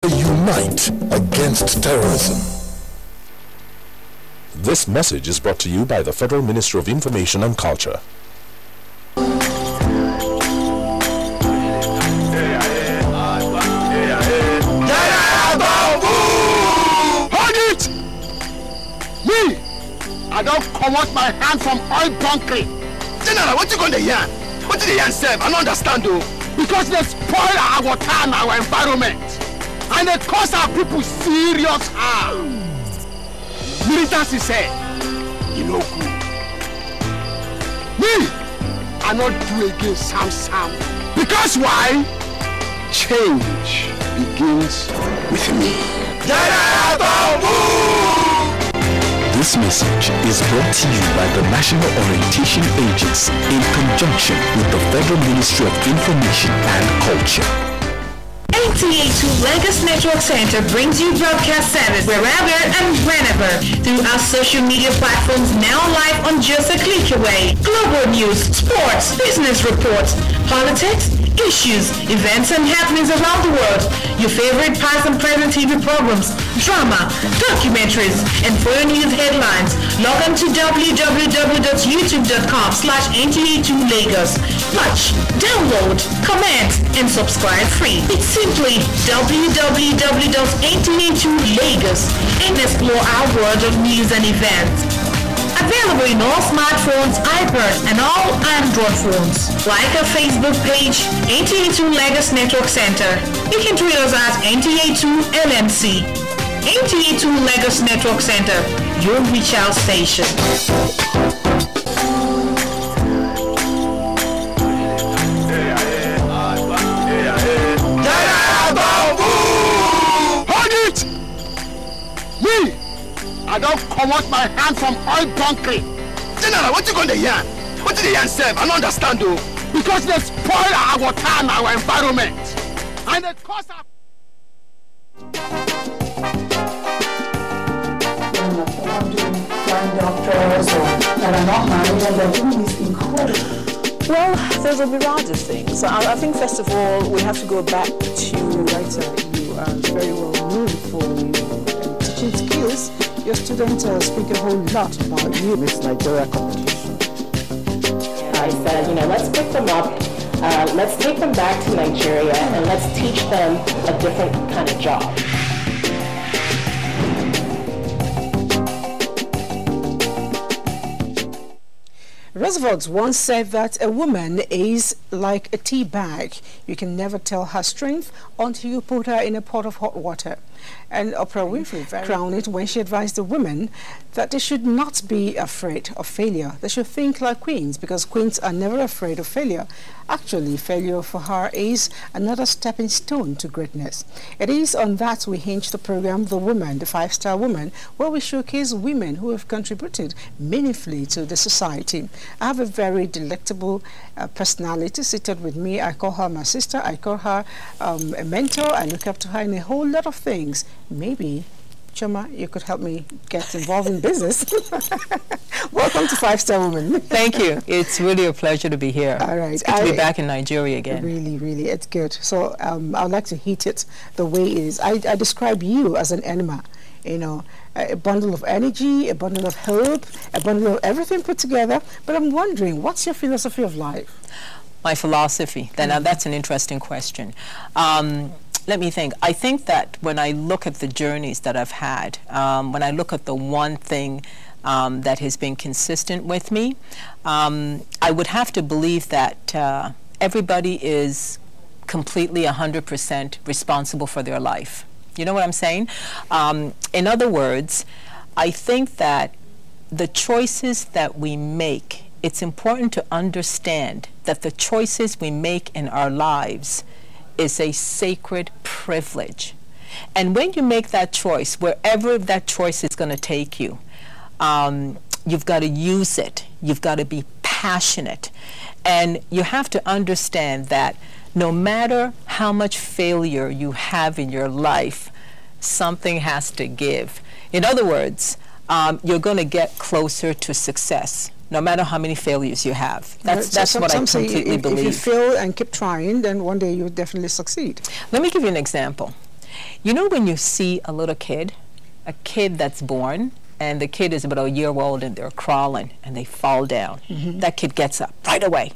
Unite against terrorism. This message is brought to you by the Federal Ministry of Information and Culture. I don't come out my hand from oil bunkering. General, what you going to yarn? What did the yarn say? I don't understand though. Because they spoil our water and our environment. And they cause our people serious harm. Militants say, you know good. Me, I not do again Sam. Because why? Change begins with me. This message is brought to you by the National Orientation Agency in conjunction with the Federal Ministry of Information and Culture. NTA2Lagos Network Center brings you broadcast service wherever and whenever through our social media platforms, now live on just a click away. Global news, sports, business reports, politics, issues, events and happenings around the world, your favorite past and present TV programs, drama, documentaries, and foreign news headlines. Log on to www.youtube.com/NTA2Lagos. Watch, download, comment, and subscribe free. It's simply www.NTA2Lagos and explore our world of news and events. Available in all smartphones, iPads, and all Android phones. Like our Facebook page, NTA2Lagos Network Center. You can tweet us at NTA2LMC. NTA2Lagos Network Center, your reach out station. Hold it! Me! I don't come out my hand from oil bunkering. General, what you going to yarn? What did the yarn say? I don't understand though. Because they spoil our water and our environment. And they cause our... doctors that are not married and they're doing this incredible. Well, those will be rather things. I think first of all we have to go back to writer. You are very well known for your teaching skills. Your students speak a whole lot about you. Miss Nigeria competition. I said, let's pick them up, let's take them back to Nigeria, and let's teach them a different kind of job. Roosevelt once said that a woman is like a tea bag. You can never tell her strength until you put her in a pot of hot water. And Oprah Winfrey crowned it when she advised the women that they should not be afraid of failure. They should think like queens, because queens are never afraid of failure. Actually, failure for her is another stepping stone to greatness. It is on that we hinge the program The Woman, the 5-Star Woman, where we showcase women who have contributed meaningfully to the society. I have a very delectable personality seated with me. I call her my sister. I call her a mentor. I look up to her in a whole lot of things. Maybe, Choma, you could help me get involved in business. Welcome to 5-Star Woman. Thank you. It's really a pleasure to be here. All right. It's good to be back in Nigeria again. Really, really, it's good. So I'd like to hit it the way it is. I describe you as an enema, a bundle of energy, a bundle of hope, a bundle of everything put together. But I'm wondering, what's your philosophy of life? My philosophy? Now that's an interesting question. Let me think. I think that when I look at the journeys that I've had, when I look at the one thing that has been consistent with me, I would have to believe that everybody is completely 100% responsible for their life. You know what I'm saying? In other words, I think that the choices that we make, it's important to understand that the choices we make in our lives is a sacred privilege. And when you make that choice, wherever that choice is going to take you, you've got to use it. You've got to be passionate. And you have to understand that no matter how much failure you have in your life, something has to give. In other words, you're going to get closer to success, no matter how many failures you have. That's what I completely believe. If you fail and keep trying, then one day you'll definitely succeed. Let me give you an example. You know when you see a little kid, a kid that's born, and the kid is about a year old and they're crawling and they fall down. That kid gets up right away.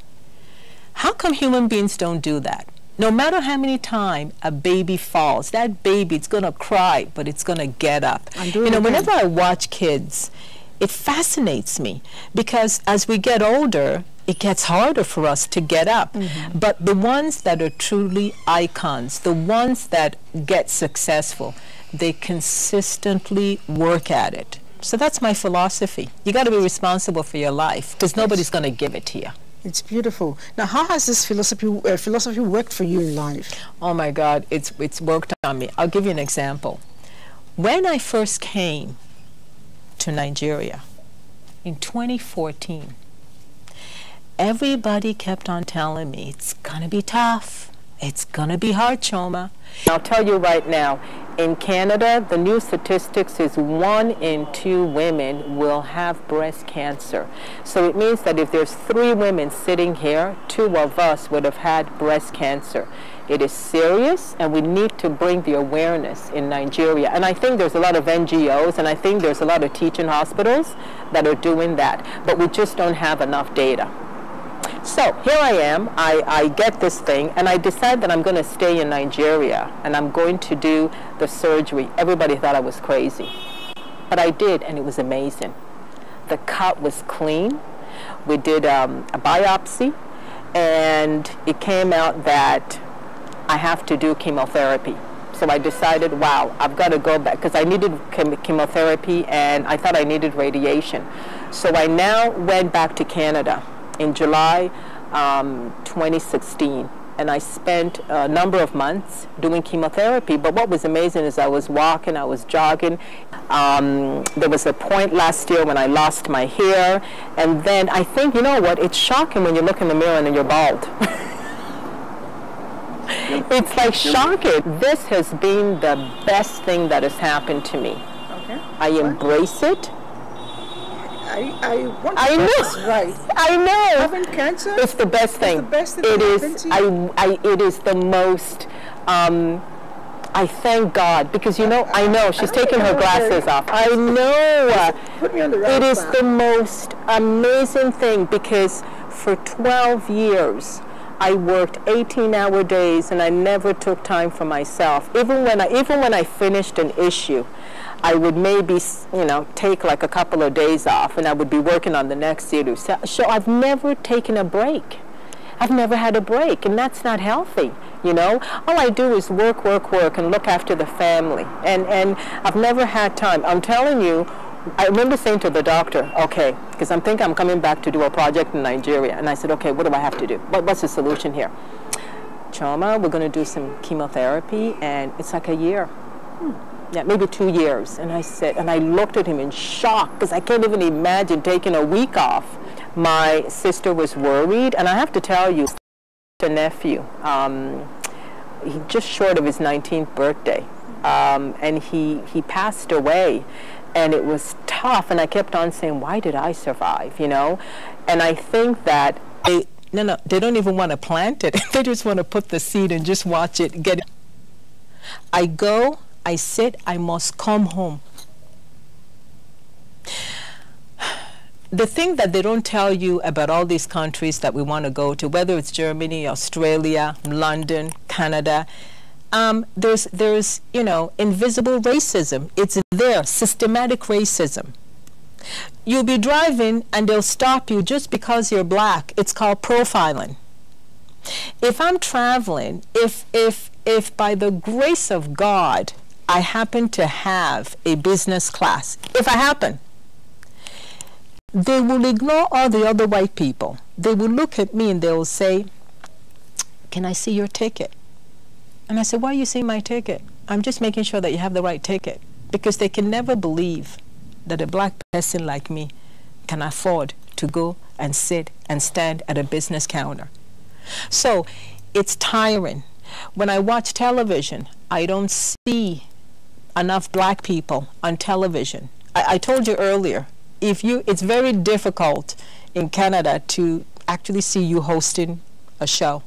How come human beings don't do that? No matter how many times a baby falls, that baby, it's going to cry, but it's going to get up. You know, whenever I watch kids, it fascinates me because as we get older, it gets harder for us to get up. But the ones that are truly icons, the ones that get successful, they consistently work at it. So that's my philosophy. You got to be responsible for your life because nobody's going to give it to you. It's beautiful. Now, how has this philosophy worked for you in life? Oh my God, it's worked on me. I'll give you an example. When I first came to Nigeria in 2014, everybody kept on telling me it's gonna be tough. It's gonna be hard, Choma. I'll tell you right now, in Canada, the new statistics is 1 in 2 women will have breast cancer. So it means that if there's 3 women sitting here, 2 of us would have had breast cancer. It is serious, and we need to bring the awareness in Nigeria. And I think there's a lot of NGOs, and I think there's a lot of teaching hospitals that are doing that, but we just don't have enough data. So here I am, I get this thing, and I decide that I'm going to stay in Nigeria, and I'm going to do the surgery. Everybody thought I was crazy, but I did, and it was amazing. The cut was clean. We did a biopsy, and it came out that I have to do chemotherapy. So I decided, wow, I've got to go back, because I needed chemotherapy, and I thought I needed radiation. So I now went back to Canada in July 2016, and I spent a number of months doing chemotherapy. But what was amazing is I was walking, I was jogging. There was a point last year when I lost my hair, and then I think, you know what, it's shocking when you look in the mirror and then you're bald. It's like shocking. This has been the best thing that has happened to me. Okay. I embrace it. I want I know. That's right. I know. Having cancer? It's the best thing. It's the best thing it that is. happened to you? It is the most. I thank God because you know. I know she's taking her glasses off. I know. Put me on the right It is path. the most amazing thing because for 12 years. I worked 18-hour days and I never took time for myself. Even when I finished an issue, I would maybe, you know, take like a couple of days off and I would be working on the next issue. So I've never taken a break. I've never had a break, and that's not healthy, you know. All I do is work, and look after the family. And I've never had time. I'm telling you, I remember saying to the doctor, okay, because I'm thinking I'm coming back to do a project in Nigeria. And I said, okay, what do I have to do? What's the solution here? Choma, we're going to do some chemotherapy, and it's like a year. Yeah, maybe 2 years. And I said, and I looked at him in shock, because I can't even imagine taking a week off. My sister was worried, and I have to tell you, a nephew, he just short of his 19th birthday, and he passed away. And it was tough, and I kept on saying, why did I survive, you know? And I think that they don't even want to plant it. They just want to put the seed and just watch it get. I go, I sit, I must come home. The thing that they don't tell you about all these countries that we want to go to, whether it's Germany, Australia, London, Canada, there's you know, invisible racism. It's there, systematic racism. You'll be driving and they'll stop you just because you're black. It's called profiling. If I'm traveling, if by the grace of God I happen to have a business class, if I happen, they will ignore all the other white people. They will look at me and they will say, can I see your ticket? And I said, why are you seeing my ticket? I'm just making sure that you have the right ticket. Because they can never believe that a black person like me can afford to go and sit and stand at a business counter. So it's tiring. When I watch television, I don't see enough black people on television. I told you earlier, it's very difficult in Canada to actually see you hosting a show.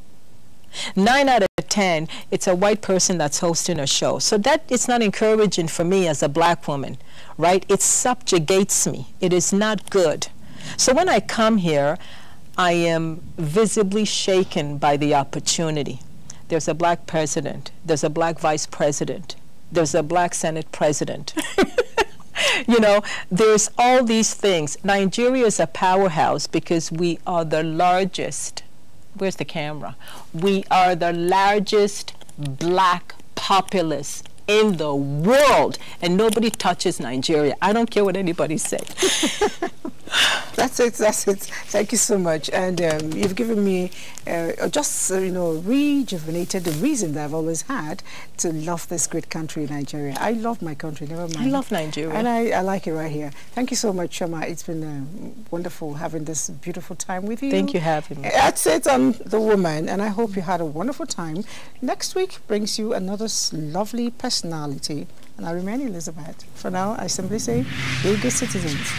9 out of 10, it's a white person that's hosting a show. So that it's not encouraging for me as a black woman, right? It subjugates me. It is not good. So when I come here, I am visibly shaken by the opportunity. There's a black president. There's a black vice president. There's a black Senate president. You know, there's all these things. Nigeria is a powerhouse because we are the largest. Where's the camera? We are the largest black populace in the world, and nobody touches Nigeria. I don't care what anybody says. That's it. Thank you so much. And you've given me rejuvenated the reason that I've always had to love this great country, Nigeria. I love my country, never mind. I love Nigeria. And I like it right here. Thank you so much, Shoma. It's been wonderful having this beautiful time with you. Thank you for having me. That's it on The Woman, and I hope you had a wonderful time. Next week brings you another lovely personality. And I remain Elizabeth. For now, I simply say, be good citizens.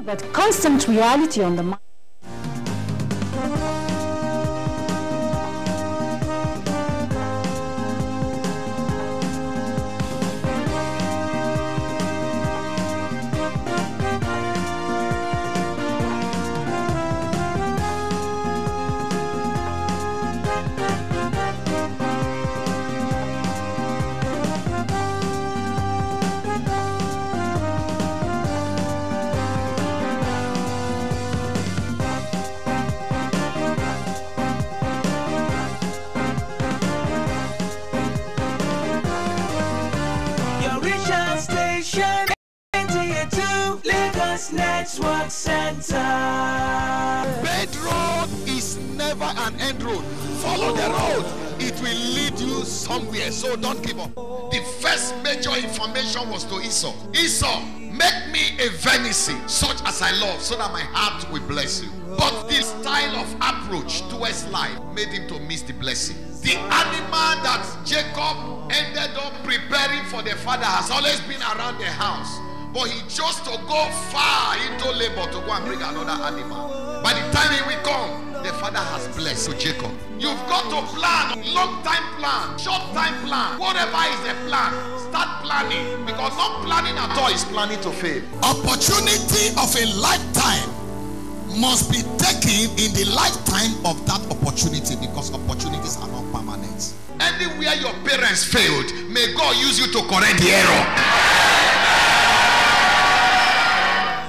But constant reality on the mind. NTA2Lagos Network Center. Bed road is never an end road. Follow the road. It will lead you somewhere. So don't give up. The first major information was to Esau. Esau, make me a venison such as I love, so that my heart will bless you. But the style of approach towards life made him to miss the blessing. The animal that Jacob ended up preparing for the father has always been around the house, but he chose to go far into labor to go and bring another animal. By the time he will come, the father has blessed Jacob. You've got to plan, long time plan, short time plan, whatever is the plan, start planning, because not planning at all is planning to fail. Opportunity of a lifetime must be taken in the lifetime of that opportunity, because opportunities are not permanent. Anywhere your parents failed, may God use you to correct the error.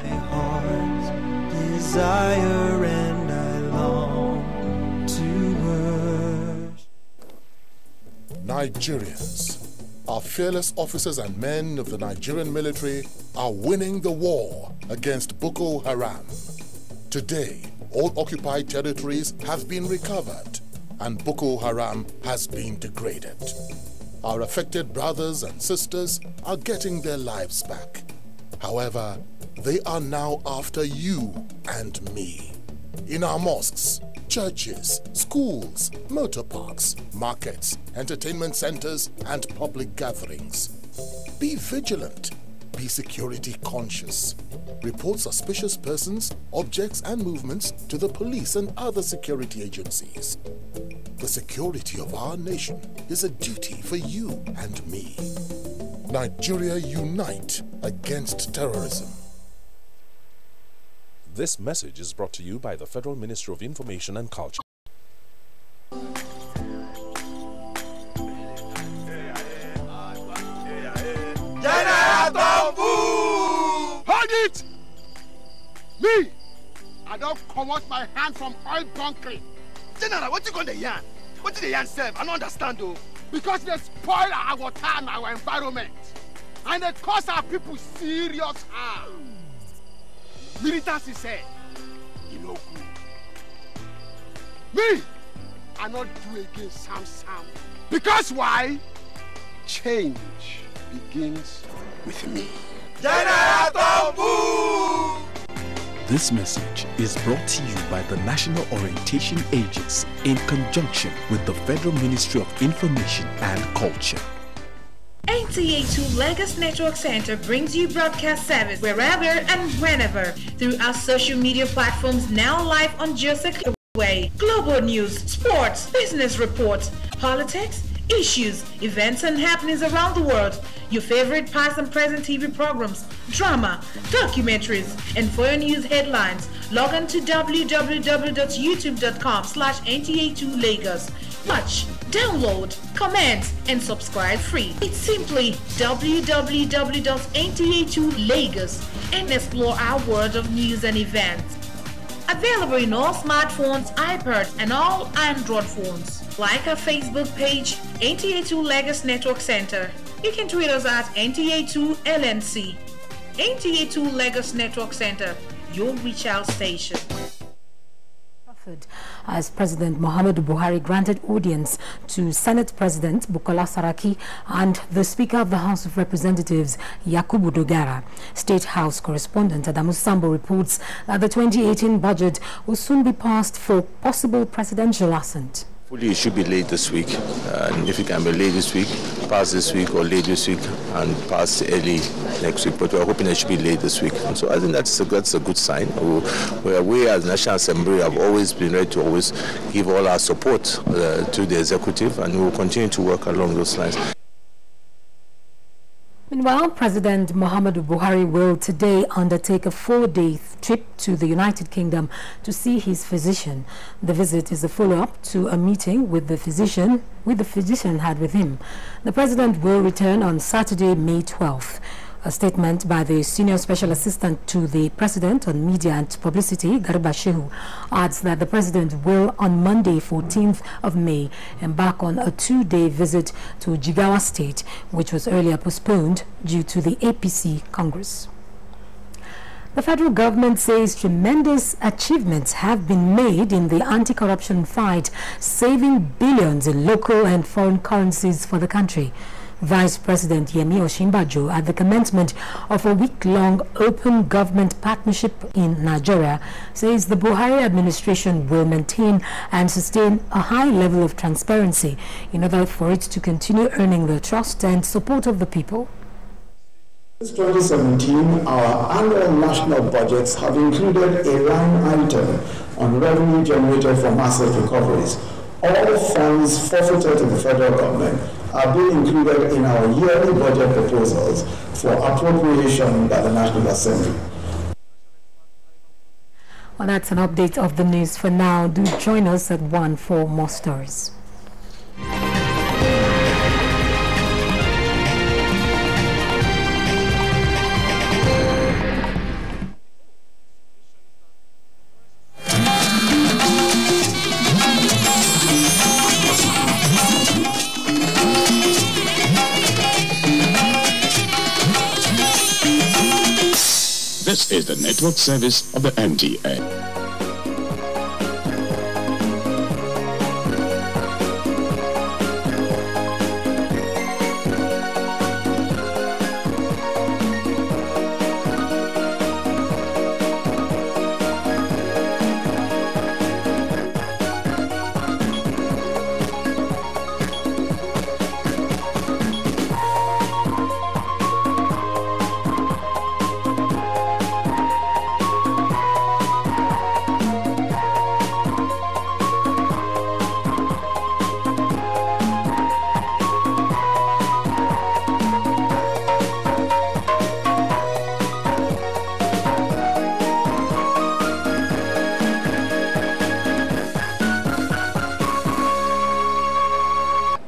My heart's desire and I long to worship. Nigerians, our fearless officers and men of the Nigerian military are winning the war against Boko Haram. Today, all occupied territories have been recovered and Boko Haram has been degraded. Our affected brothers and sisters are getting their lives back. However, they are now after you and me. In our mosques, churches, schools, motor parks, markets, entertainment centers, and public gatherings. Be vigilant. Be security conscious. Report suspicious persons, objects, and movements to the police and other security agencies. The security of our nation is a duty for you and me. Nigeria, unite against terrorism. This message is brought to you by the Federal Ministry of Information and Culture. Hold it! Me! I don't come out my hand from oil bunkering. General, what you gonna yarn? What did the yarn say? I don't understand though. Because they spoil our water and our environment. And they cause our people serious harm. Militants said, you know good. Me! I not do again Sam. Because why? Change begins with me. This message is brought to you by the National Orientation Agency in conjunction with the Federal Ministry of Information and Culture. NTA2Lagos Network Center brings you broadcast service wherever and whenever through our social media platforms now live on Joseph Way. Global news, sports, business reports, politics, issues, events and happenings around the world, your favorite past and present TV programs, drama, documentaries, and for your news headlines, log on to www.youtube.com/NTA2Lagos. Watch, download, comment, and subscribe free. It's simply www.NTA2Lagos and explore our world of news and events. Available in all smartphones, iPads, and all Android phones. Like our Facebook page, NTA2Lagos Network Center. You can tweet us at NTA2LNC. NTA2Lagos Network Center, your reach out station. As President Muhammadu Buhari granted audience to Senate President Bukola Saraki and the Speaker of the House of Representatives Yakubu Dogara. State House correspondent Adamu Sambo reports that the 2018 budget will soon be passed for possible presidential assent. It should be late this week, and if it can be late this week, pass this week, or late this week and pass early next week. But we're hoping it should be late this week. And so I think that's a good sign. We as National Assembly have always been ready to always give all our support to the executive, and we will continue to work along those lines. Meanwhile, President Muhammadu Buhari will today undertake a 4-day trip to the United Kingdom to see his physician. The visit is a follow-up to a meeting with the physician had with him. The president will return on Saturday, May 12th. A statement by the Senior Special Assistant to the President on Media and Publicity, Garba Shehu, adds that the President will, on Monday, 14th of May, embark on a 2-day visit to Jigawa State, which was earlier postponed due to the APC Congress. The federal government says tremendous achievements have been made in the anti-corruption fight, saving billions in local and foreign currencies for the country. Vice President Yemi Osinbajo, at the commencement of a week-long open government partnership in Nigeria, says the Buhari administration will maintain and sustain a high level of transparency in order for it to continue earning the trust and support of the people. Since 2017, our annual national budgets have included a line item on revenue generated from asset recoveries. All funds forfeited to the federal government are being included in our yearly budget proposals for appropriation by the National Assembly. Well, that's an update of the news for now. Do join us at 1 for more stories. This is the network service of the NTA.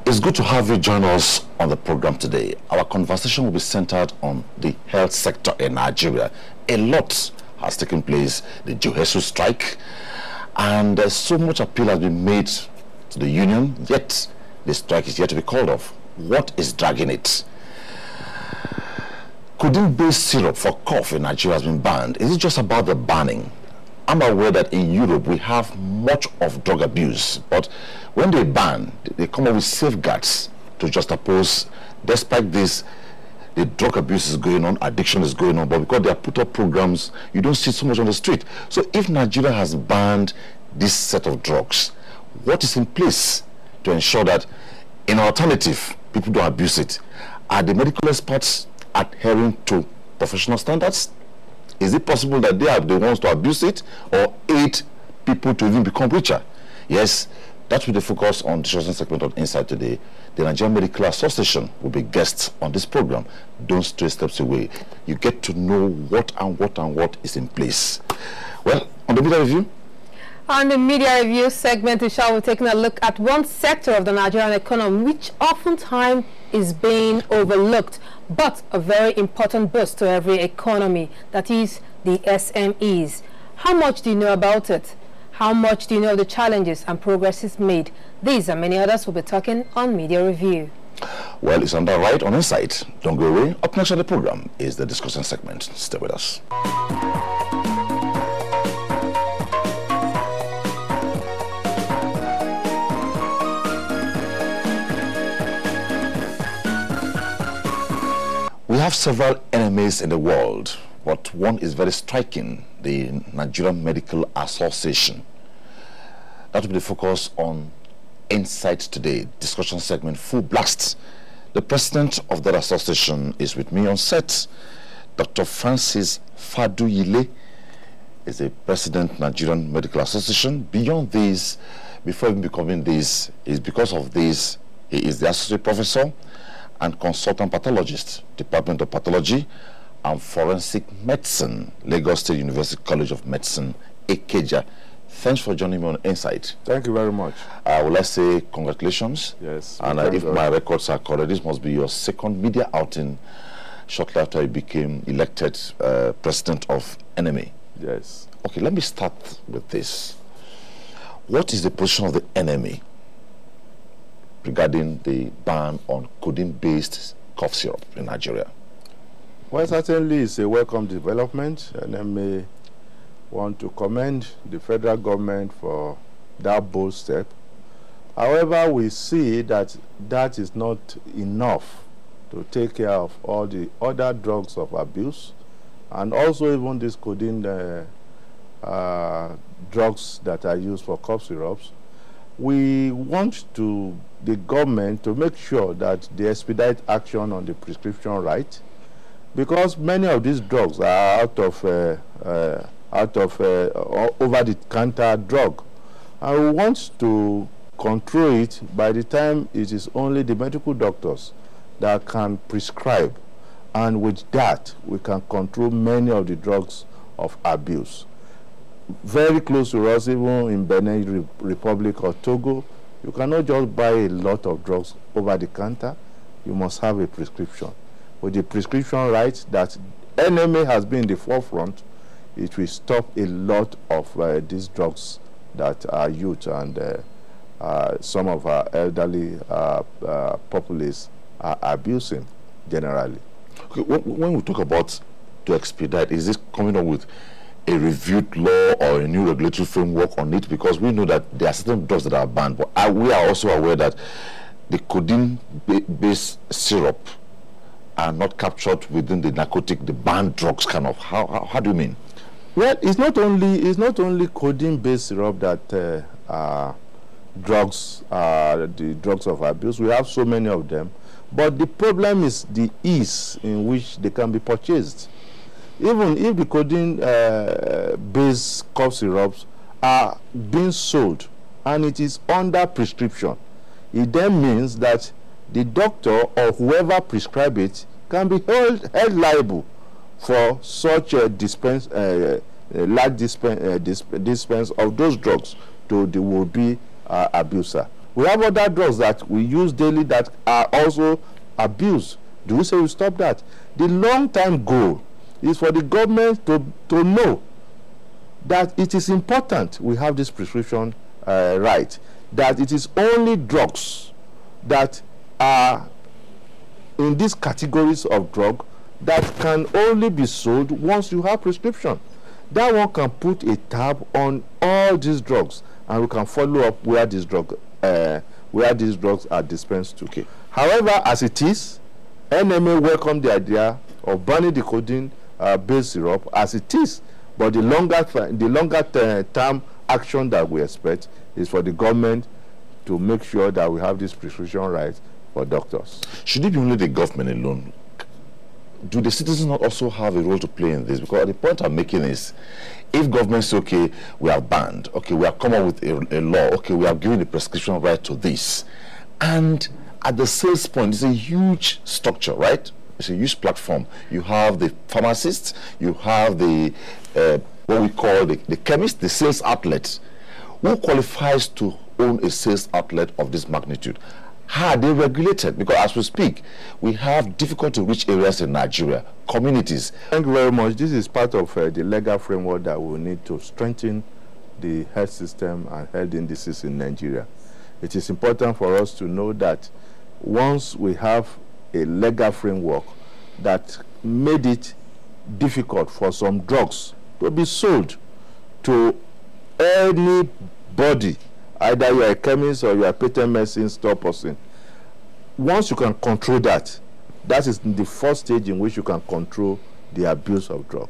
It's good to have you join us on the program today. Our conversation will be centered on the health sector in Nigeria. A lot has taken place, the Johesu strike, and so much appeal has been made to the union, yet the strike is yet to be called off. What is dragging it? Codeine-based syrup for cough in Nigeria has been banned. Is it just about the banning? I'm aware that in Europe we have much of drug abuse, but when they ban, they come up with safeguards to just oppose. Despite this, the drug abuse is going on, addiction is going on, but because they have put up programs, you don't see so much on the street. So if Nigeria has banned this set of drugs, what is in place to ensure that in alternative, people don't abuse it? Are the medical experts adhering to professional standards? Is it possible that they are the ones to abuse it or aid people to even become richer? Yes, that will be the focus on the discussion segment on Inside today. The Nigerian Medical Association will be guests on this program. Don't stray steps away. You get to know what is in place. Well, on the media review. On the media review segment, we shall be taking a look at one sector of the Nigerian economy which oftentimes is being overlooked, but a very important boost to every economy, that is the SMEs. How much do you know about it? How much do you know of the challenges and progresses made? These and many others will be talking on Media Review. Well, it's on the right on Insight. Don't go away. Up next on the program is the discussion segment. Stay with us. We have several enemies in the world, but one is very striking, the Nigerian Medical Association. That will be the focus on Insight today, discussion segment full blast. The president of that association is with me on set. Dr. Francis Faduyile is the president Nigerian Medical Association. Beyond this, before even becoming this, is because of this, he is the associate professor and consultant pathologist, Department of Pathology and Forensic Medicine, Lagos State University College of Medicine, Ikeja. Thanks for joining me on Insight. Thank you very much. Well, let's say congratulations. Yes. And if my records are correct, this must be your second media outing shortly after you became elected president of NMA. Yes. Okay, let me start with this. What is the position of the NMA regarding the ban on codeine-based cough syrup in Nigeria? Well, certainly it's a welcome development, and I may want to commend the federal government for that bold step. However, we see that that is not enough to take care of all the other drugs of abuse, and also even these codeine drugs that are used for cough syrups. We want the government to make sure that they expedite action on the prescription right, because many of these drugs are out of over-the-counter drug, and we want to control it by the time it is only the medical doctors that can prescribe, and with that we can control many of the drugs of abuse. Very close to us, even in Benin Republic or Togo, you cannot just buy a lot of drugs over the counter. You must have a prescription. With the prescription right that NMA has been in the forefront, it will stop a lot of these drugs that our youth and some of our elderly populace are abusing generally. Okay, when we talk about to expedite, is this coming up with a reviewed law or a new regulatory framework on it? Because we know that there are certain drugs that are banned, but we are also aware that the codeine-based syrup are not captured within the narcotic, the banned drugs kind of. How do you mean? Well, it's not only codeine-based syrup that the drugs of abuse. We have so many of them, but the problem is the ease in which they can be purchased. Even if the codeine-based cough syrups are being sold and it is under prescription, it then means that the doctor or whoever prescribes it can be held liable for such a large dispense of those drugs to the would-be abuser. We have other drugs that we use daily that are also abused. Do we say we stop that? The long-term goal is for the government to know that it is important we have this prescription right, that it is only drugs that are in these categories of drug that can only be sold once you have prescription. That one can put a tab on all these drugs, and we can follow up where these drugs are dispensed to. Okay. However, as it is, NMA welcomed the idea of banning the codeine-based syrup as it is, but the longer term action that we expect is for the government to make sure that we have this prescription right for doctors. Should it be only the government alone? Do the citizens not also have a role to play in this? Because the point I'm making is, if government says, okay, we have banned, okay, we have come up with a law, okay, we have given the prescription right to this, and at the sales point, it's a huge structure, right? It's a huge platform. You have the pharmacists, you have the, what we call the chemist, the sales outlet. Who qualifies to own a sales outlet of this magnitude? How are they regulated? Because as we speak, we have difficult to reach areas in Nigeria, communities. Thank you very much. This is part of the legal framework that we need to strengthen the health system and health indices in Nigeria. It is important for us to know that once we have a legal framework that made it difficult for some drugs to be sold to anybody, either you are a chemist or you are a patent medicine store person, once you can control that, that is the first stage in which you can control the abuse of drug.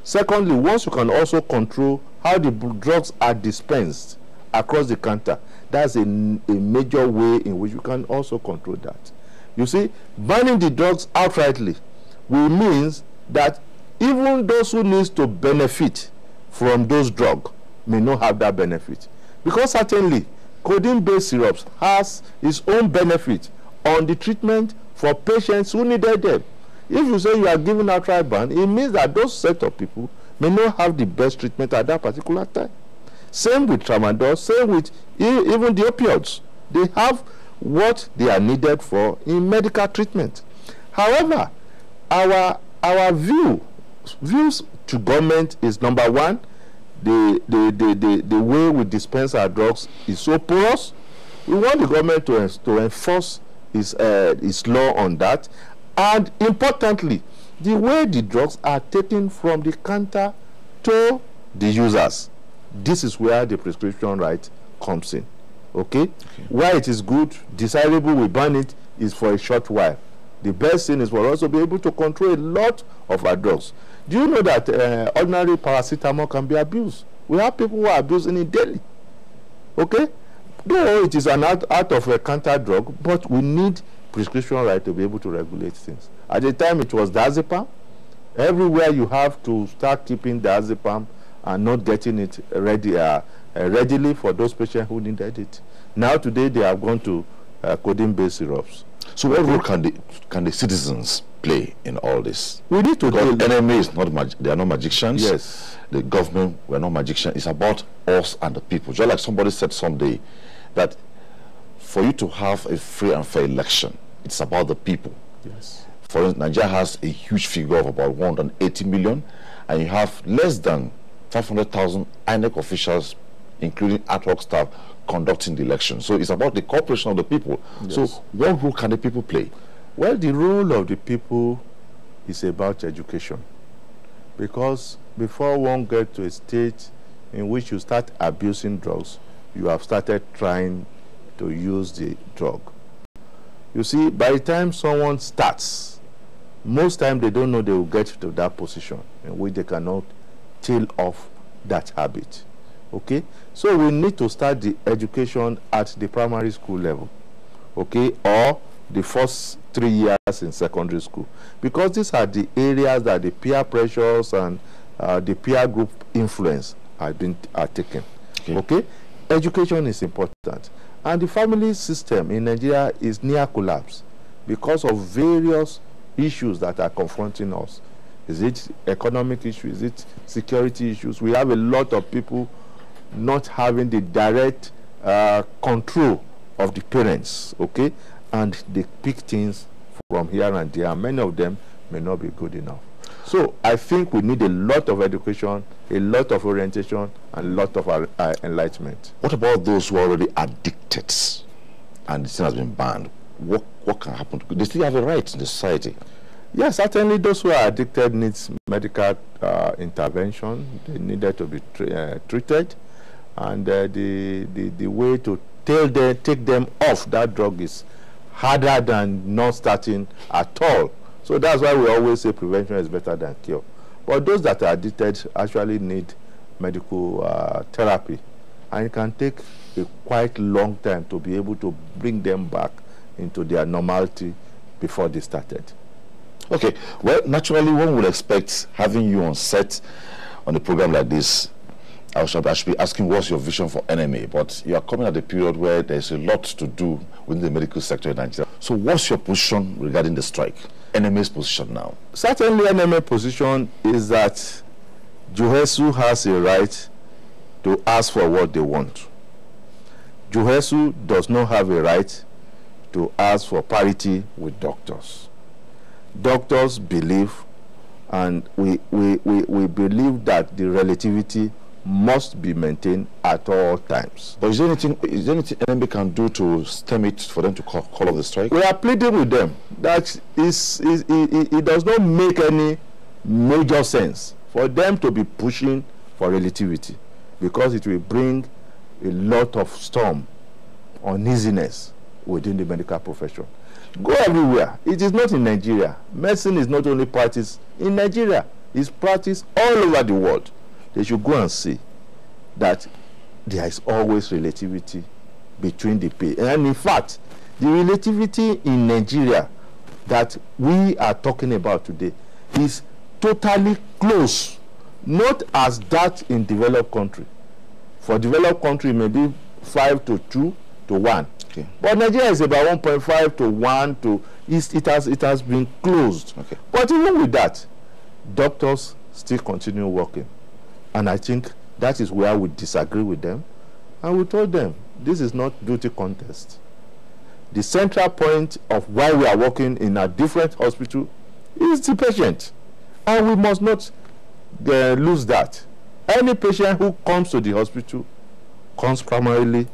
Secondly, once you can also control how the drugs are dispensed across the counter, that's a major way in which you can also control that. You see, banning the drugs outrightly will mean that even those who need to benefit from those drugs may not have that benefit. Because certainly, codeine-based syrups has its own benefit on the treatment for patients who needed them. If you say you are giving outright ban, it means that those set of people may not have the best treatment at that particular time. Same with tramadol, same with even the opioids. They have what they are needed for in medical treatment. However, our views to government is, number one, the way we dispense our drugs is so porous. We want the government to enforce its law on that, and importantly, the way the drugs are taken from the counter to the users. This is where the prescription right comes in. Okay? Why it is good, desirable, we ban it, is for a short while. The best thing is for us to be able to control a lot of our drugs. Do you know that ordinary paracetamol can be abused? We have people who are abusing it daily. Okay? Though it is an out of a counter drug, but we need prescription right to be able to regulate things. At the time it was diazepam. Everywhere you have to start keeping diazepam and not getting it readily for those patients who needed it. Now today they have gone to codeine-based syrups. So what role can the citizens play in all this? We need to because NMA is not they are not magicians. Yes. The government, we're not magicians. It's about us and the people. Just like somebody said someday, that for you to have a free and fair election, it's about the people. Yes. For instance, Nigeria has a huge figure of about 180 million, and you have less than 500,000 INEC officials, including ad hoc staff, conducting the election. So it's about the cooperation of the people. Yes. So what role can the people play? Well, the role of the people is about education. Because before one gets to a stage in which you start abusing drugs, you have started trying to use the drug. You see, by the time someone starts, most times they don't know they will get to that position in which they cannot tail off that habit. Okay? So we need to start the education at the primary school level. Okay? Or the first 3 years in secondary school. Because these are the areas that the peer pressures and the peer group influence are taken. Okay? Education is important. And the family system in Nigeria is near collapse because of various issues that are confronting us. Is it economic issues? Is it security issues? We have a lot of people not having the direct control of the parents, okay? And they pick things from here and there. Many of them may not be good enough. So I think we need a lot of education, a lot of orientation, and a lot of enlightenment. What about those who are already addicted and the thing has been banned? What can happen? They still have a right in the society. Yes, certainly those who are addicted need medical intervention. They needed to be treated. And the way to take them off that drug is harder than not starting at all. So that's why we always say prevention is better than cure. But those that are addicted actually need medical therapy, and it can take a quite long time to be able to bring them back into their normality before they started. Okay, well, naturally one would expect having you on set on a program like this, I should be asking what's your vision for NMA, but you are coming at a period where there's a lot to do within the medical sector in Nigeria. So what's your position regarding the strike? NMA's position now? Certainly NMA's position is that Juhesu has a right to ask for what they want. Juhesu does not have a right to ask for parity with doctors. Doctors believe, and we believe that the relativity must be maintained at all times. But is there anything NMA can do to stem it for them to call off the strike? We are pleading with them that it does not make any major sense for them to be pushing for relativity, because it will bring a lot of storm, uneasiness within the medical profession. Go everywhere. It is not in Nigeria. Medicine is not only practiced in Nigeria, it's practiced all over the world. They should go and see that there is always relativity between the pay. And in fact, the relativity in Nigeria that we are talking about today is totally close, not as that in developed country. For developed country, maybe 5 to 2 to 1. Okay. But Nigeria is about 1.5 to 1 to, it has been closed. Okay. But even with that, doctors still continue working. And I think that is where we disagree with them. And we told them, this is not duty contest. The central point of why we are working in a different hospital is the patient. And we must not lose that. Any patient who comes to the hospital comes primarily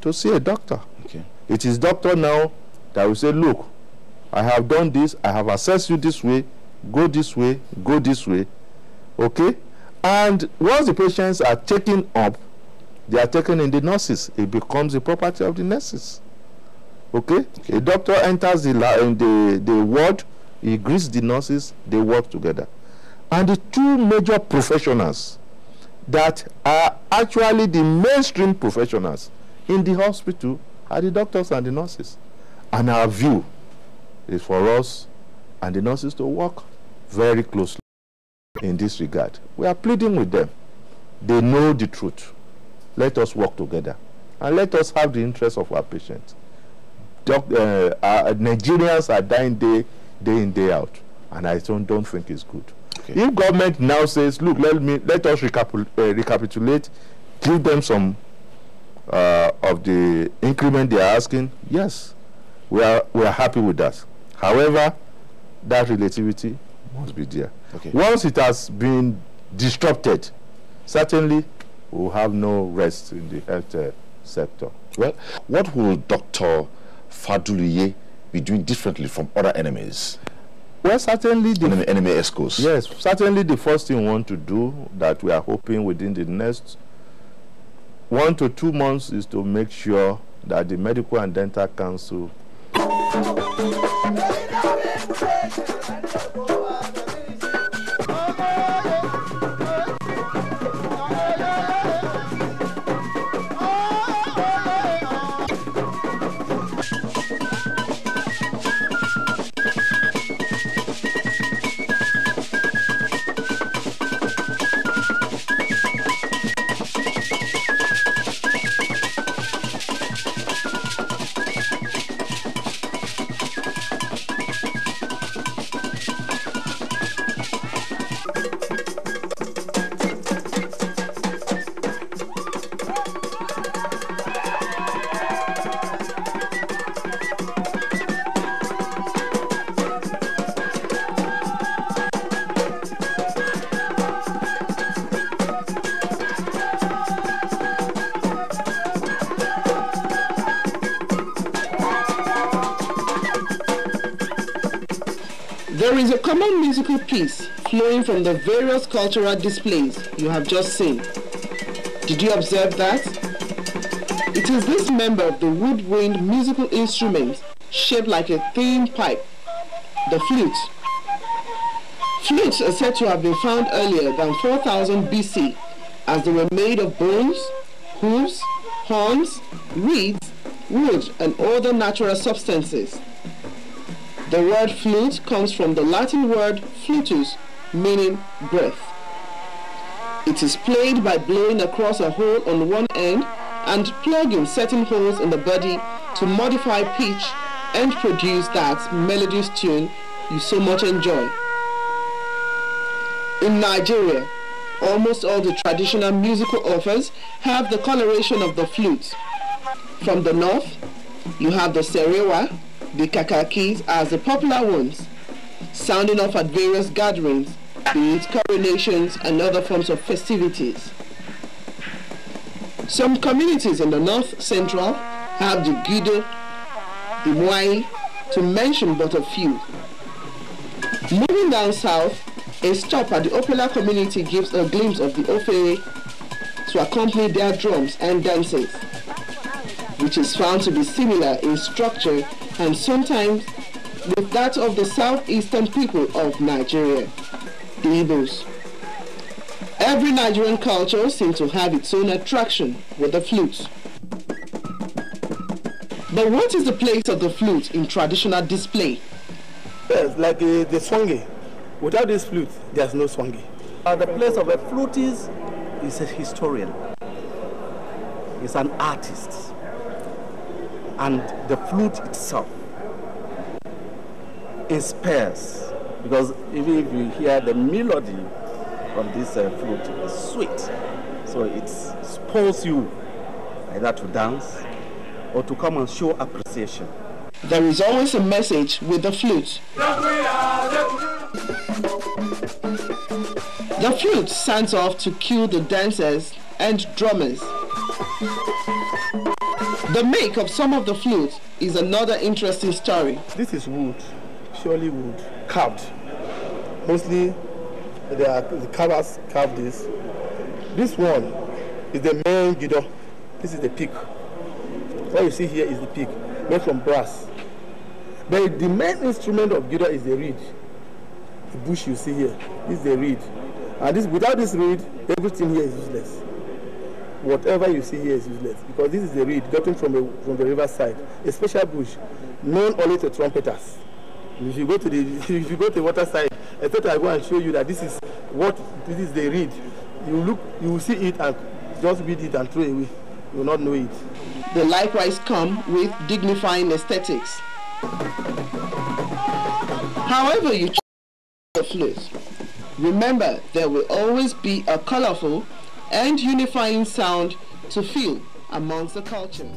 to see a doctor. Okay. It is doctor now that will say, look, I have done this, I have assessed you this way, go this way, go this way. Okay? And once the patients are taken up, they are taken in the nurses. It becomes the property of the nurses. Okay? A doctor enters the ward, he greets the nurses, they work together. And the two major professionals that are actually the mainstream professionals in the hospital are the doctors and the nurses. And our view is for us and the nurses to work very closely in this regard. We are pleading with them. They know the truth. Let us work together and let us have the interest of our patients. Nigerians are dying day in, day out, and I don't think it's good. Okay. If government now says, look, let us recapitulate, give them some of the increment they are asking, yes, we are happy with that. However, that relativity must be there. Okay. Once it has been disrupted, certainly we will have no rest in the health sector. Well, what will Dr. Faduliye be doing differently from other enemies? Well, certainly the enemy ESCOs. Yes, certainly the first thing we want to do that we are hoping within the next 1 to 2 months is to make sure that the Medical and Dental Council There is a common musical piece flowing from the various cultural displays you have just seen. Did you observe that? It is this member of the woodwind musical instrument shaped like a thin pipe, the flute. Flutes are said to have been found earlier than 4000 BC, as they were made of bones, hooves, horns, reeds, wood, and other natural substances. The word flute comes from the Latin word flutus, meaning breath. It is played by blowing across a hole on one end and plugging certain holes in the body to modify pitch and produce that melodious tune you so much enjoy. In Nigeria, almost all the traditional musical offers have the coloration of the flute. From the north, you have the serewa, the kakakis as the popular ones, sounding off at various gatherings, be it coronations and other forms of festivities. Some communities in the north central have the guido, the mwai, to mention but a few. Moving down south, a stop at the Opela community gives a glimpse of the Ofere to accompany their drums and dances, which is found to be similar in structure and sometimes with that of the southeastern people of Nigeria, the Igbos. Every Nigerian culture seems to have its own attraction with the flute. But what is the place of the flute in traditional display? Yes, like the swangy. Without this flute, there's no swangy. The place of a flutist is a historian. He's an artist. And the flute itself inspires, because even if you hear the melody from this flute, it's sweet. So it spurs you either to dance or to come and show appreciation. There is always a message with the flute. The flute sounds off to cue the dancers and drummers. The make of some of the flutes is another interesting story. This is wood, purely wood, carved. Mostly the carvers carved this. This one is the main guido. This is the peak. What you see here is the peak, made from brass. But the main instrument of guido is the reed. The bush you see here, this is the reed. And this, without this reed, everything here is useless. Whatever you see here is useless, because this is the reed gotten from the riverside, a special bush known only to trumpeters. If you go to the water side, I thought I go and show you that this is the reed. You will see it and just read it and throw it away. You will not know it. They likewise come with dignifying aesthetics. However you choose the flute, remember there will always be a colorful and unifying sound to feel amongst the cultures.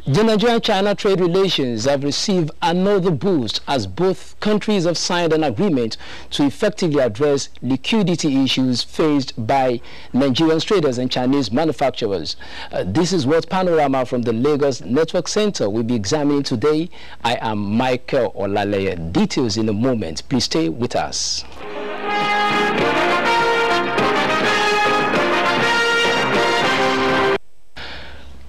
The Nigeria-China trade relations have received another boost as both countries have signed an agreement to effectively address liquidity issues faced by Nigerian traders and Chinese manufacturers. This is what Panorama from the Lagos Network Center will be examining today. I am Michael Olaleye. Details in a moment. Please stay with us.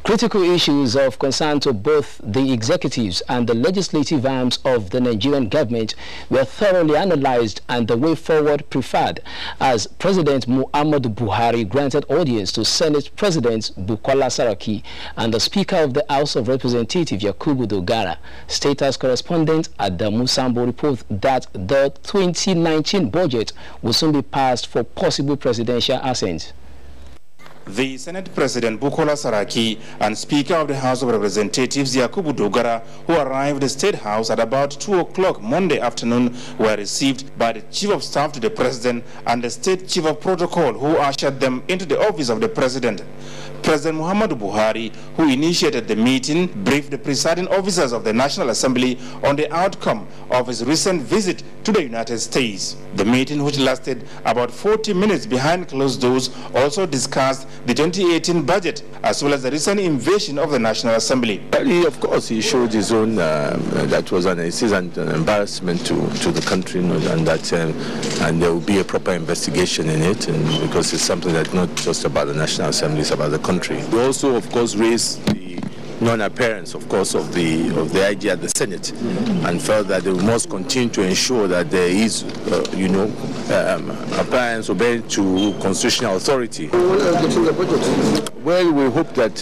Critical issues of concern to both the executives and the legislative arms of the Nigerian government were thoroughly analyzed and the way forward preferred as President Muhammadu Buhari granted audience to Senate President Bukola Saraki and the Speaker of the House of Representatives Yakubu Dogara. Status correspondent Adamu Sambo reports that the 2019 budget will soon be passed for possible presidential assent. The Senate President Bukola Saraki and Speaker of the House of Representatives Yakubu Dogara, who arrived at the State House at about 2 o'clock Monday afternoon, were received by the Chief of Staff to the President and the State Chief of Protocol, who ushered them into the office of the President. President Muhammadu Buhari, who initiated the meeting, briefed the presiding officers of the National Assembly on the outcome of his recent visit to the United States. The meeting, which lasted about 40 minutes behind closed doors, also discussed the 2018 budget as well as the recent invasion of the National Assembly. Of course, he showed his own, that was an embarrassment to the country, and that and there will be a proper investigation in it, and because it's something that's not just about the National Assembly, it's about the country. We also, of course, raised the non-appearance, of course, of the IG at the Senate, and felt that they must continue to ensure that there is, appearance obeying to constitutional authority. Well, we hope that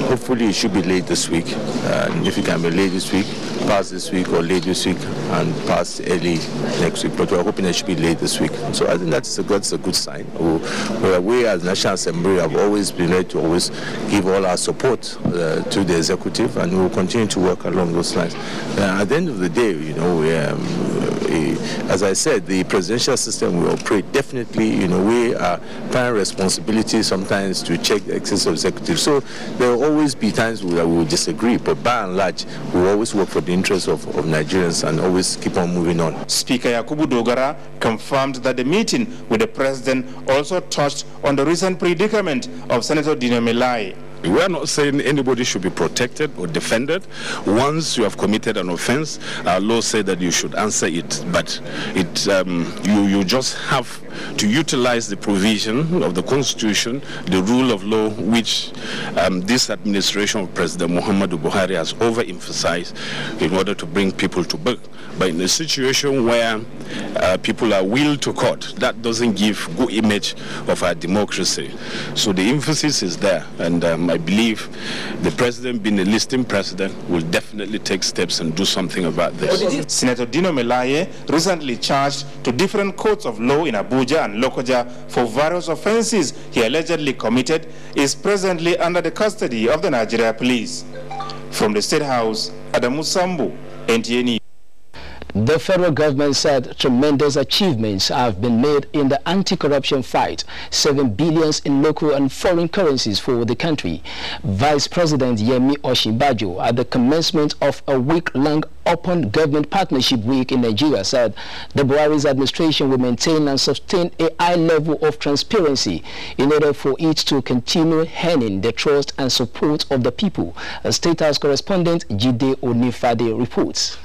hopefully it should be late this week, and if it can be late this week, pass this week, or late this week and pass early next week. But we're hoping it should be late this week. So I think that's a good sign. We as National Assembly have always been ready to always give all our support to the executive, and we will continue to work along those lines. At the end of the day, as I said, the presidential system will operate. Definitely, we are find responsibility sometimes to check the excess of executive. So there will always be times where we will disagree, but by and large, we will always work for the interests of Nigerians and always keep on moving on. Speaker Yakubu Dogara confirmed that the meeting with the president also touched on the recent predicament of Senator Dino Melaye. We are not saying anybody should be protected or defended. Once you have committed an offense, our law said that you should answer it, but you just have to utilize the provision of the Constitution, the rule of law, which this administration of President Muhammadu Buhari has overemphasized in order to bring people to book. But in a situation where people are willed to court, that doesn't give good image of our democracy. So the emphasis is there, and I believe the president, being a listing president, will definitely take steps and do something about this. Senator Dino Melaye, recently charged to different courts of law in Abuja and Lokoja for various offenses he allegedly committed, is presently under the custody of the Nigeria police. From the State House, Adamu Sambu, NTA News. The federal government said tremendous achievements have been made in the anti-corruption fight, saving billions in local and foreign currencies for the country. Vice President Yemi Osinbajo, at the commencement of a week-long Open Government Partnership Week in Nigeria, said the Buhari's administration will maintain and sustain a high level of transparency in order for it to continue earning the trust and support of the people. A State House correspondent Jide Onifade reports.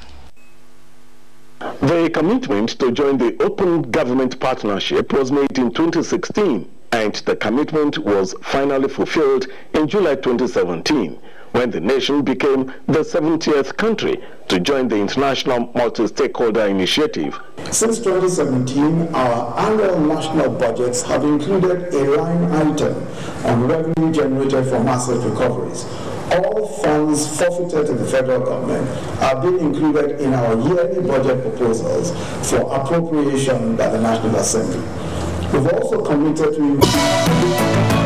The commitment to join the Open Government Partnership was made in 2016, and the commitment was finally fulfilled in July 2017, when the nation became the 70th country to join the International Multi-Stakeholder Initiative. Since 2017, our annual national budgets have included a line item on revenue generated from asset recoveries. All funds forfeited to the federal government are being included in our yearly budget proposals for appropriation by the National Assembly. We've also committed to